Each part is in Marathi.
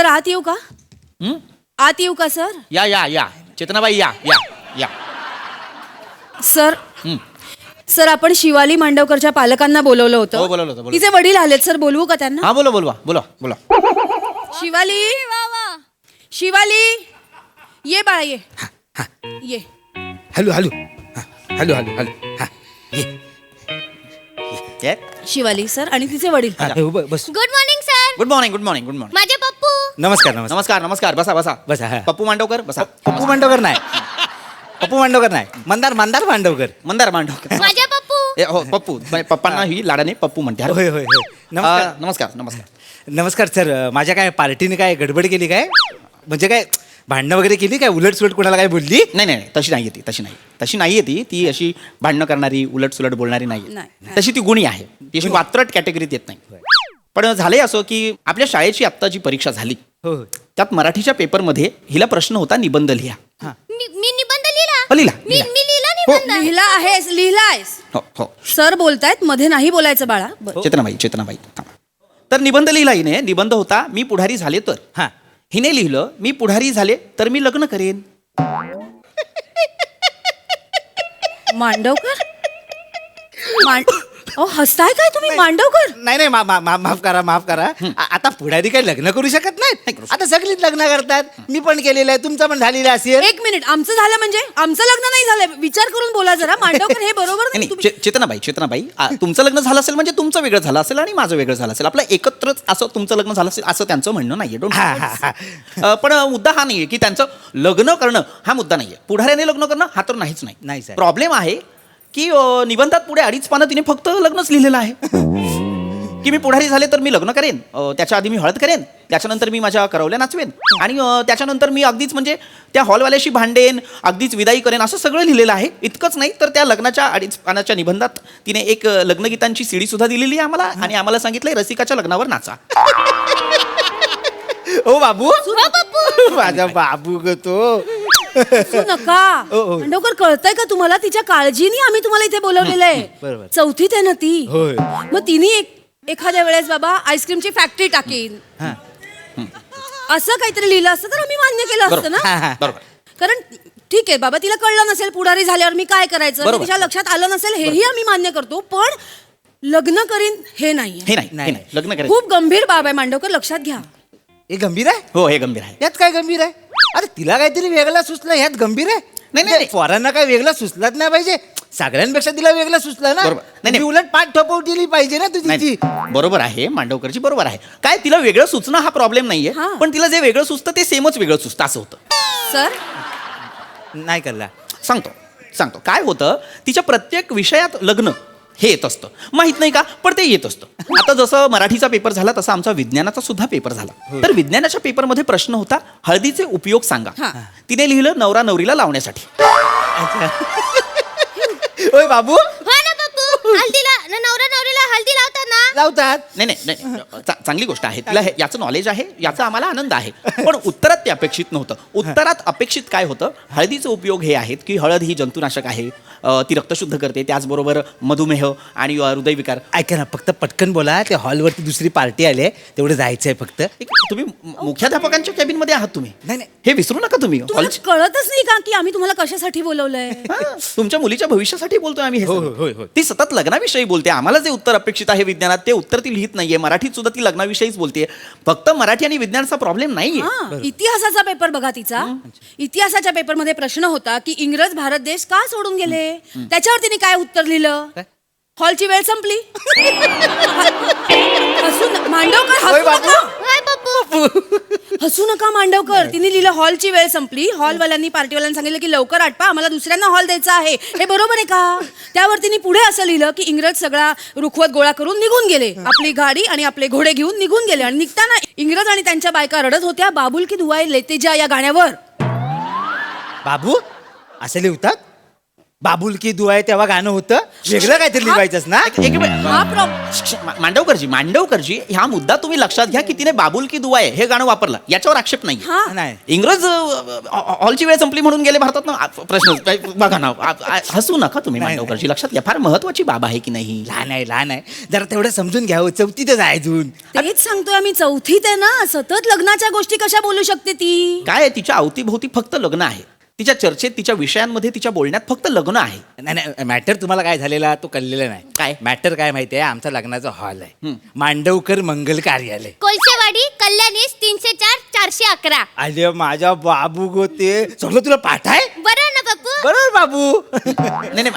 सर आत येऊ का? हं? आत येऊ का सर? या या या चेतनाबाई या या या. सर हं. सर आपण शिवाली मांडवकरच्या पालकांना बोलवलं हो, होतं. बोलवलं होतं, बोलवलं. तिचे वडील आलेत सर, बोलवू का त्यांना? हा बोला बोलवा बोला बोला. शिवाली शिवाली ये बाळा ये ये. Hello hello hello hello hello हा ये ये. शिवाली सर आणि तिचे वडील. हा, हो, बस good morning sir. Good morning good morning good morning. माझे पप्पू. नमस्कार नमस्कार. नमस्कार नमस्कार बसा बसा बसा, हा. पप्पू मांडवकर बसा. पप्पू मांडवकर नाही, पप्पू मांडवकर नाही, मंदार मंदार मांडवकर. मंदार मांडवकर. माझे पप्पू. ए, हो पप्पू पप्पांना ही लाडाने पप्पू म्हणते. होय होय होय. नमस्कार नमस्कार नमस्कार. नमस्कार सर. माझ्या काय पार्टीने काय गडबड केली काय? म्हणजे काय भांडणं वगैरे केली काय? उलटसुलट कोणाला काय बोलली? नाही नाही तशी नाही ती तशी नाहीये ती अशी भांडणं करणारी उलट सुलट बोलणारी नाही. नाही. तशी ती गुणी आहे, ती अशी वात्रट कॅटेगरीत येत नाही. पण झालंय असं की आपल्या शाळेची आत्ता जी परीक्षा झाली हो हो. त्यात मराठीच्या पेपरमध्ये हिला प्रश्न होता निबंध लिहा. मी निबंध लिहिला. हो, लिहिला, मी लिहिला. मी लिहिला हो. निबंध. लिहिला आहेस. हो हो सर बोलतायत, मध्ये नाही बोलायचं बाळा. बरं. चेतनाबाई थांबा. तर निबंध लिहिला हिने. निबंध होता मी पुढारी झाले तर. हा हिने लिहिलं मी पुढारी झाले तर मी लग्न करेन. मांडवकर हसताय काय तुम्ही? मांडवकर नाही नाही माफ करा. आता पुढारी काही लग्न करू शकत नाहीत. आता सगळीच लग्न करतात. मी पण केलेलं आहे, तुमचं पण झालेलं असेल. एक मिनिट, आमचं झालं म्हणजे? आमचं लग्न नाही झालंय, विचार करून बोला जरा. मांडवकर हे बरोबर नाही. नाही, तुम्ही- चेतनाबाई तुमचं लग्न झालं असेल म्हणजे तुमचं वेगळं झालं असेल आणि माझं वेगळं झालं असेल. आपलं एकत्रच असं तुमचं लग्न झालं असेल असं त्यांचं म्हणणं नाहीये. हा, हा, हा. पण मुद्दा हा नाहीये की त्यांचं लग्न करणं हा मुद्दा नाहीये. पुढाऱ्याने लग्न करणं हा तर नाहीच नाही, नाही. साहेब. प्रॉब्लेम आहे की निबंधात पुढे 2.5 पानं तिने फक्त लग्नच लिहिलेलं आहे. की मी पुढारी झाले तर मी लग्न करेन, त्याच्या आधी मी हळद करेन, त्याच्यानंतर मी माझ्या करवल्या नाचवेन आणि त्याच्यानंतर मी अगदीच म्हणजे त्या हॉलवाल्याशी भांडेन, अगदीच विदाई करेन, असं सगळं लिहिलेलं आहे. इतकंच नाही तर त्या लग्नाच्या 2.5 पानाच्या निबंधात तिने एक लग्नगीतांची सीडी सुद्धा दिलेली आहे आम्हाला आणि आम्हाला सांगितलंय रसिकाच्या लग्नावर नाचा. ओ बाबू, हो पप्पू. माझा बाबू ग तो. हसू नका. मांडवकर कळतंय का तुम्हाला? तिच्या काळजीने आम्ही तुम्हाला इथे बोलवलेलं आहे. बरोबर. चौथीत आहे ना ती. होय. मग तिने एखाद्या वेळेस बाबा आईस्क्रीमची फॅक्टरी टाकेन हा. असं काहीतरी लिहिलं असतं तर आम्ही मान्य केलं असतं हा, ना. हा. बरोबर. कारण ठीक आहे बाबा, तिला कळलं नसेल पुढारी झाल्यावर मी काय करायचं, बरोबर. तिच्या लक्षात आलं नसेल, हेही आम्ही मान्य करतो. पण लग्न करीन हे नाही. हे नाही लग्न करेन. खूप गंभीर बाब आहे मांडवकर, लक्षात घ्या. हे गंभीर आहे? हो हे गंभीर आहे. यात काय गंभीर आहे? अरे तिला काहीतरी वेगळं सुचलं, ह्यात गंभीर आहे? नाही. पोरांना काय वेगळं सुचलंच नाही पाहिजे. सगळ्यांपेक्षा तिला वेगळं सुचलं ना. बरोबर. नाही. ती उलट पाठ ठोपवली पाहिजे ना तुझी. नाही बरोबर आहे, मांडवकरची बरोबर आहे. काय तिला वेगळं सुचणं हा प्रॉब्लेम नाहीये, हा. पण तिला जे वेगळं सुचतं ते सेमच वेगळं सुचतं असं होतं. सर नाही करला. सांगतो काय होतं, तिच्या प्रत्येक विषयात लग्न हे येत असतं. माहित नाही का, पण ते येत असतं. आता जसं मराठीचा पेपर झाला तसा आमचा विज्ञानाचा सुद्धा पेपर झाला. तर विज्ञानाच्या पेपरमध्ये प्रश्न होता हळदीचे उपयोग सांगा. हा. तिने लिहिलं नवरा नवरीला लावण्यासाठी. ओय बाबू, हो ना पप्पू. हल्दीला नवरा नवरीला हल्दी लावतात ना. लावतात. नाही चांगली गोष्ट आहे. तिला याचं नॉलेज आहे, याचा आम्हाला आनंद आहे. पण उत्तरात ते अपेक्षित नव्हतं. उत्तरात अपेक्षित काय होतं, हळदीचे उपयोग हे आहेत की हळद ही जंतुनाशक आहे, ती रक्तशुद्ध करते, त्याचबरोबर मधुमेह आणि हृदयविकार. ऐका ना, फक्त पटकन बोला. त्या हॉलवरती दुसरी पार्टी आली आहे, तेवढं जायचंय फक्त. तुम्ही मुख्याध्यापकांच्या कॅबिन मध्ये आहात तुम्ही. नाही. हे विसरू नका तुम्ही. तुम्हाला कळतच नाही का की आम्ही तुम्हाला कशासाठी बोलवलंय? तुमच्या मुलीच्या भविष्यासाठी बोलतोय आम्ही हे हो, सगळं. होय. ती सतत लग्नाविषयी बोलते. आम्हाला जे उत्तर अपेक्षित आहे विज्ञानात ते उत्तर ती लिहित नाहीये. मराठीत सुद्धा ती लग्नाविषयीच बोलते. फक्त मराठी आणि विज्ञानचा प्रॉब्लेम नाहीये. हा, इतिहासाचा पेपर बघा तिचा. इतिहासाच्या पेपरमध्ये प्रश्न होता की इंग्रज भारत देश का सोडून गेले. त्याच्यावर तिने काय उत्तर लिहिलं? हॉलची वेळ संपली. मांडवकर ओय हसू बाबू. नका. हाय पप्पू. हसू नका मांडवकर. तिने लिहिलं हॉलची वेळ संपली. हॉलवाल्यांनी पार्टीवाल्यांनी सांगितलं की लवकर आटपा, आम्हाला दुसऱ्यांना हॉल द्यायचा आहे. हे बरोबर आहे का? त्यावर तिने पुढे असं लिहिलं की इंग्रज सगळा रुखवत गोळा करून निघून गेले. आपली गाडी आणि आपले घोडे घेऊन निघून गेले आणि निघताना इंग्रज आणि त्यांच्या बायका रडत होत्या बाबुल की दुआई लेते जा या गाण्यावर. बाबू, असं लिहतात? बाबुलकी दुआ आहे तेव्हा गाणं होतं वेगळं काहीतरी लिहायचंच ना. एक मिनिट. हा प्रॉब्लेम. मांडवकरजी ह्या मुद्दा तुम्ही लक्षात घ्या की तिने बाबुल की दुआ आहे हे गाणं वापरलं, याच्यावर आक्षेप नाही. हा नाही इंग्रज हॉलची वेळ संपली म्हणून गेले भारतात ना. प्रश्न बघा ना, हसू नका तुम्ही. नाही, मांडवकरजी लक्षात घ्या, फार महत्वाची बाब आहे की नाही. लहान आहे जरा तेवढं समजून घ्यावं. चौथीतच आहे अजून. तेच सांगतोय आम्ही, चौथीत आहे ना. सतत लग्नाच्या गोष्टी कशा बोलू शकते ती? काय आहे, तिच्या अवतीभोवती फक्त लग्न आहे. तिच्या चर्चेत, तिच्या विषयांमध्ये, तिच्या बोलण्यात फक्त लग्न आहे. नाही मॅटर तुम्हाला काय झालेला तो कळलेला नाही. काय? मॅटर काय माहितीये, आमचा लग्नाचा हॉल आहे मांडवकर मंगल कार्यालय. कोलशेवाडी कल्याणीस 304 411. अरे माझ्या बाबू गो ते सगळं तुला पाठ आहे. बरं ना पप्पू? बरोबर बाबू. नाही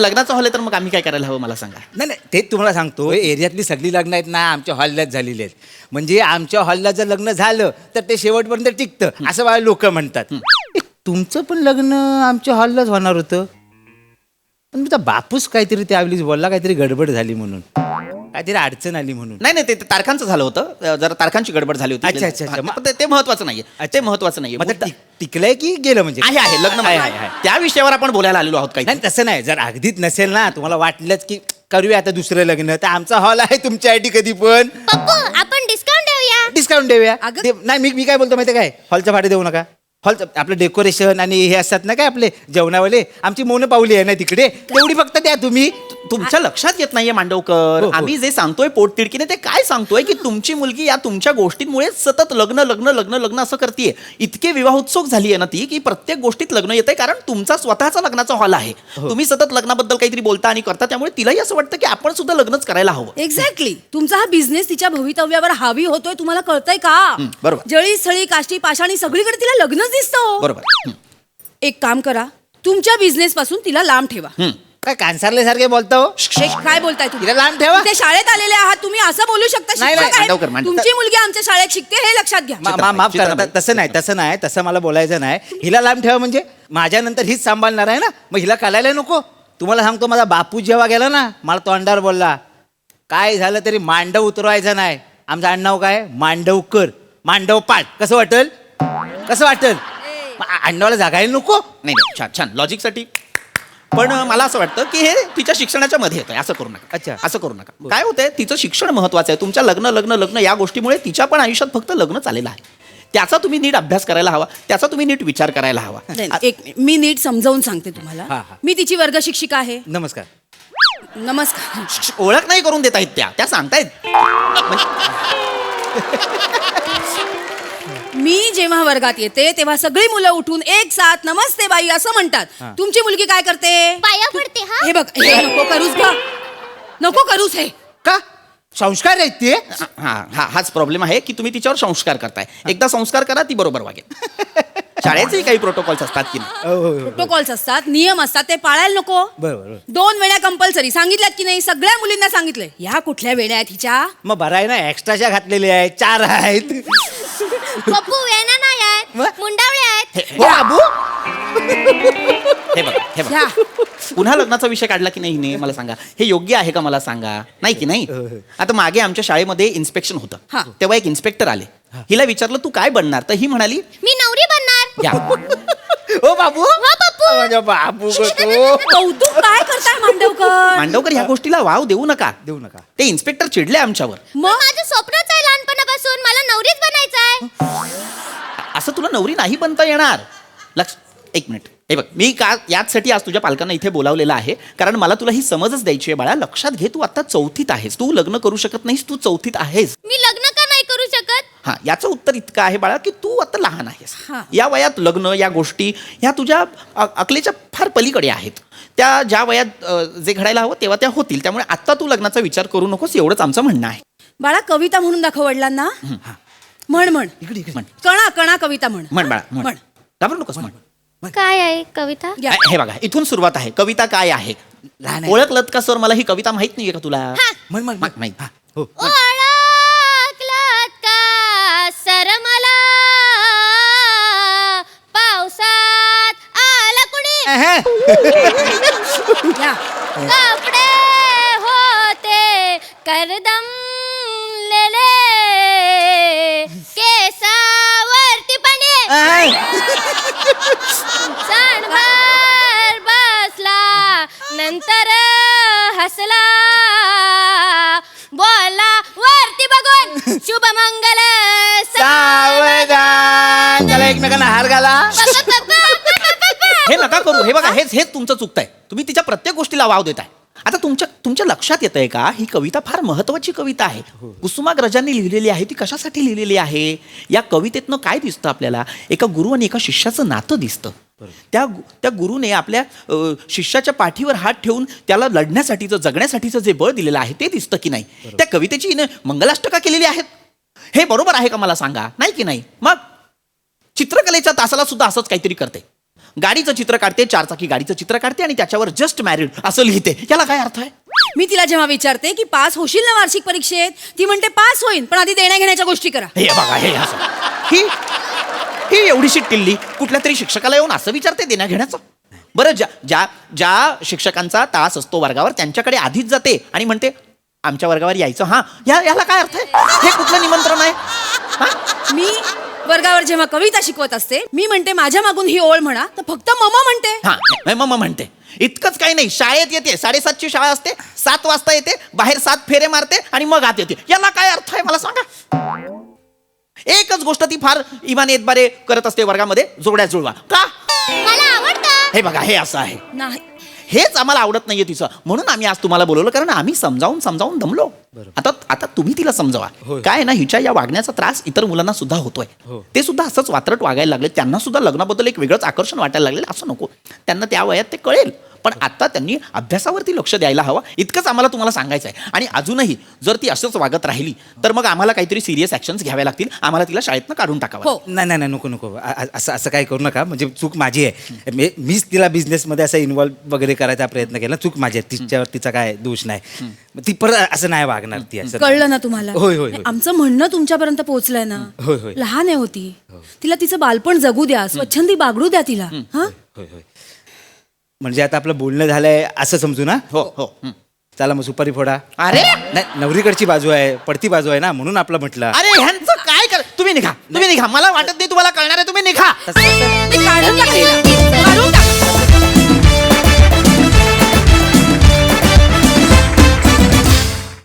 लग्नाचं हॉल आहे तर मग आम्ही काय करायला हवं मला सांगा. नाही तेच तुम्हाला सांगतो, एरियातली सगळी लग्न आहेत ना आमच्या हॉललाच झालेली आहेत. म्हणजे आमच्या हॉलला जर लग्न झालं तर ते शेवटपर्यंत टिकतं असं मला लोक म्हणतात. तुमचं पण लग्न आमच्या हॉललाच होणार होतं, पण तुमचा बापूस काहीतरी त्यावेळी बोलला काहीतरी गडबड झाली म्हणून, काहीतरी अडचण आली म्हणून. नाही ते तारखांचं झालं होतं, जरा तारखांची गडबड झाली होती. अच्छा. पण ते महत्वाचं नाहीये. ते महत्वाचं नाहीये. मग ते टिकलंय की गेलं म्हणजे? आहे लग्न आहे. त्या विषयावर आपण बोलायला आलेलो आहोत काही. नाही तसं नाही, जर अगदीच नसेल ना तुम्हाला वाटलंच की करूया आता दुसरं लग्न, तर आमचा हॉल आहे तुमच्यासाठी कधी पण. पप्पू आपण डिस्काउंट देऊया. डिस्काउंट देऊया. अगं- नाही मी काय बोलतो माहिती काय, हॉलचं भाडे देऊ नका. हॉलचं आपलं डेकोरेशन आणि हे असतात ना काय आपले जेवणावाले, आमची मौन पावली आहे ना तिकडे, तेवढी फक्त द्या तुम्ही. तुमच्या लक्षात येत नाहीये मांडवकर. हो. आम्ही जे सांगतोय पोटतिडकीने ते काय सांगतोय की तुमची मुलगी या तुमच्या गोष्टींमुळे सतत लग्न असं करतीये. इतके विवाहोत्सुक झाली आहे ना ती की प्रत्येक गोष्टीत लग्न येतंय, कारण तुमचा स्वतःचा लग्नाचा हॉल आहे. तुम्ही सतत लग्नाबद्दल काहीतरी बोलता आणि करता, त्यामुळे तिलाही असं वाटतं की आपण सुद्धा लग्नच करायला हवं. एक्झॅक्टली. तुमचा हा बिझनेस तिच्या भवितव्यावर हावी होतोय, तुम्हाला कळतंय का? बरोबर. जळी स्थळी काष्टी पाषाणी सगळीकडे तिला लग्नच दिसतं. बरोबर. एक काम करा, तुमच्या बिझनेस पासून तिला लांब ठेवा. काय कांसारल्यासारखे बोलता हो? हे काय बोलताय तुम्ही? तिला लांब ठेवा. ते शाळेत आलेले आहात तुम्ही, असं बोलू शकता? नाही, शिक्षक आहेत. मांडवकर, मांडवकर. तुमची मुलगी आमच्या शाळेत शिकते हे लक्षात घ्या. माफ करा, चित्राबाई. तसं नाही तसं मला बोलायचं नाही. हिला लांब ठेवा म्हणजे माझ्यानंतर हीच सांभाळणार आहे ना, मग हिला कळायला नको. तुम्हाला सांगतो, माझा बापू जेव्हा गेला ना मला तोंडावर बोलला, काय झालं तरी मांडव उतरवायचं नाही. आमचं आडनाव काय? मांडवकर. मांडव पाठ. कसं वाटेल? आडनावाला जागायला नको. नाही छान लॉजिकसाठी. पण मला असं वाटतं की हे तिच्या शिक्षणाच्या मध्ये येतंय. असं करू नका. अच्छा. असं करू नका. काय होतंय, तिचं शिक्षण महत्वाचं आहे. तुमच्या लग्न या गोष्टीमुळे तिच्या पण आयुष्यात फक्त लग्न चाललेलं आहे. त्याचा तुम्ही नीट अभ्यास करायला हवा, त्याचा तुम्ही नीट विचार करायला हवा. नाही, एक मिनिट. मी नीट समजावून सांगते तुम्हाला. हा. मी तिची वर्ग शिक्षिका आहे. नमस्कार. नमस्कार. ओळख नाही करून देत आहेत त्या सांगतायत. मी जेव्हा वर्गात येते तेव्हा सगळी मुलं उठून एक साथ नमस्ते बाई असं म्हणतात. तुमची मुलगी काय करते? पाया पडते. हा हे बघ, हे नको करूस ग, नको करूस हे. का संस्कार आहेत ते? हाच प्रॉब्लेम आहे की तुम्ही तिच्यावर संस्कार करताय. एकदा संस्कार करा, ती बरोबर वागेल. शाळेचेही काही प्रोटोकॉल्स असतात की नाही. प्रोटोकॉल्स असतात, नियम असतात, ते पाळायला नको. बरोबर. 2 वेळा कंपल्सरी सांगितल्यात की नाही? सगळ्या मुलींना सांगितलंय. ह्या कुठल्या वेळा आहेत हिच्या? मग बरं आहे ना, एक्स्ट्राच्या घातलेल्या आहेत, 4 आहेत. पप्पू वेणा नाही आहेत, व? मुंडावळे आहेत. हो बाबू. हे बघा ह्या. पुन्हा लग्नाचा विषय काढला की नाही हिने, मला सांगा. हे योग्य आहे का मला सांगा. नाही की नाही. आता मागे आमच्या शाळेमध्ये इन्स्पेक्शन हा. होतं, तेव्हा एक इन्स्पेक्टर आले. हिला विचारलं तू काय बनणार, तर ही म्हणाली मी नवरी बनणार. या. हो बाबू. हो पप्पू. माझ्या बाबू गो तो. कौतुक काय करताय मांडवकर? मांडवकर ह्या गोष्टीला वाव देऊ नका. ते इन्स्पेक्टर चिडले आमच्यावर. मग माझं स्वप्नच आहे लहानपणापासून, मला नवरीच बनायचं आहे. असं तुला नवरी नाही बनता येणार. एक मिनिट. हे बघ, मी का याचसाठी आज तुझ्या पालकांना इथे बोलावलेलं आहे, कारण मला तुला ही समजच द्यायची आहे. बाळा लक्षात घे, तू आता 4थीत आहेस. तू लग्न करू शकत नाहीस, तू 4थीत आहेस. मी लग्न का नाही करू शकत? हा, याचं उत्तर इतकं आहे बाळा की तू आता लहान आहेस. हा. या वयात लग्न या गोष्टी ह्या तुझ्या अकलेच्या फार पलीकडे आहेत. त्या ज्या वयात जे घडायला हवं तेव्हा त्या होतील. त्यामुळे आता तू लग्नाचा विचार करू नकोस, एवढंच आमचं म्हणणं आहे. बाळा कविता म्हणून दाखव वडिलांना. म्हण म्हण कणा कणा कविता म्हण. म्हण बाळा म्हण. घाबरू नकोस म्हण. काय आहे कविता? या. हे बघा, इथून सुरुवात आहे. कविता काय आहे? लहान आहे. ओळखलत का सर? मला ही कविता माहित नाहीये का तुला? म्हण माहित. हो. ओळखलात का सर मला, पावसात आला कुणी, या. कपडे होते करदमलेले, केसावरती पाणी, सणभर बसला हे बघा हेच तुमचं चुकतंय. तुम्ही तिच्या प्रत्येक गोष्टीला वाव देताय. आता तुमच्या लक्षात येत आहे का, ही कविता फार महत्वाची कविता आहे. कुसुमाग्रजांनी लिहिलेली आहे. ती कशासाठी लिहिलेली आहे? या कवितेतनं काय दिसतं आपल्याला? एका गुरु आणि एका शिष्याचं नातं दिसतं. त्या गुरुने आपल्या शिष्याच्या पाठीवर हात ठेवून त्याला लढण्यासाठीचं जगण्यासाठीचं जे बळ दिलेलं आहे ते दिसतं की नाही? त्या कवितेची हिने मंगलाष्टका केलेली आहेत. हे बरोबर आहे का मला सांगा? नाही की नाही? मग चित्रकलेच्या तासाला सुद्धा असंच काहीतरी करते. गाडीचं चित्र काढते, 4 चाकी गाडीचं चित्र काढते आणि त्याच्यावर जस्ट मॅरिड असं लिहिते. याला काय अर्थ आहे? मी तिला जेव्हा विचारते की पास होशील ना वार्षिक परीक्षेत, ती म्हणते पास होईन, पण आधी देण्या घेण्याच्या गोष्टी करा. हे बघा हे असं ही एवढीशी टिल्ली कुठल्या तरी शिक्षकाला येऊन असं विचारते देण्या घेण्याचं. बरं, ज्या शिक्षकांचा तास असतो वर्गावर त्यांच्याकडे आधीच जाते आणि म्हणते आमच्या वर्गावर यायचं. याला काय अर्थ आहे? हे कुठलं निमंत्रण आहे? मी वर्गावर जेव्हा कविता शिकवत असते, मी म्हणते माझ्या मागून ही ओळ म्हणा, तर फक्त मम म्हणते. मम्मा म्हणते. इतकंच काही नाही. शाळेत येते, 7:30ची शाळा असते, 7 वाजता येते, बाहेर 7 फेरे मारते आणि मग आत येते. याला काय अर्थ आहे मला सांगा? एकच गोष्ट ती फार इमाने एतबारे करत असते वर्गामध्ये, जोड्या जुळवा. का? मला आवडतं. हे बघा हे असं आहे. नाही. हेच आम्हाला आवडत नाहीये तिचं. म्हणून आम्ही आज तुम्हाला बोलवलं, कारण आम्ही समजावून दमलो. आता तुम्ही तिला समजावा. काय ना, हिच्या या वागण्याचा त्रास इतर मुलांना सुद्धा होतोय. ते सुद्धा असंच वात्रट वागायला लागले. त्यांना सुद्धा लग्नाबद्दल एक वेगळंच आकर्षण वाटायला लागले. असं नको. त्यांना त्या वयात ते कळेल. पण आता त्यांनी अभ्यासावरती लक्ष द्यायला हवं. इतकंच आम्हाला तुम्हाला सांगायचं आहे. आणि अजूनही जर ती असंच वागत राहिली तर मग आम्हाला काहीतरी सिरियस ऍक्शन्स घ्याव्या लागतील. आम्हाला तिला शाळेतनं काढून टाकावं. हो. नाही नको असं काय करू नका. म्हणजे चूक माझी आहे. मीच तिला बिझनेसमध्ये असं इन्व्हॉल्व वगैरे करायचा प्रयत्न केला. चूक माझी आहे. तिच्यावर तिचा काय दोष नाही. ती परत असं नाही वागणार ती. असं कळलं ना तुम्हाला? होय. आमचं म्हणणं तुमच्यापर्यंत पोहोचलंय ना? होय. लहान आहे होती. तिला तिचं बालपण जगू द्या, स्वच्छंदी बागडू द्या तिला. हा, होय. म्हणजे आता आपलं बोलणं झालंय असं समजू ना? हो. चला मग सुपारी फोडा. अरे नाही, नवरीकडची बाजू आहे, पडती बाजू आहे ना, म्हणून आपलं म्हटलं. अरे ह्यांचं काय कर. तुम्ही निघा. मला वाटत नाही तुम्हाला कळणार आहे. तुम्ही निघा.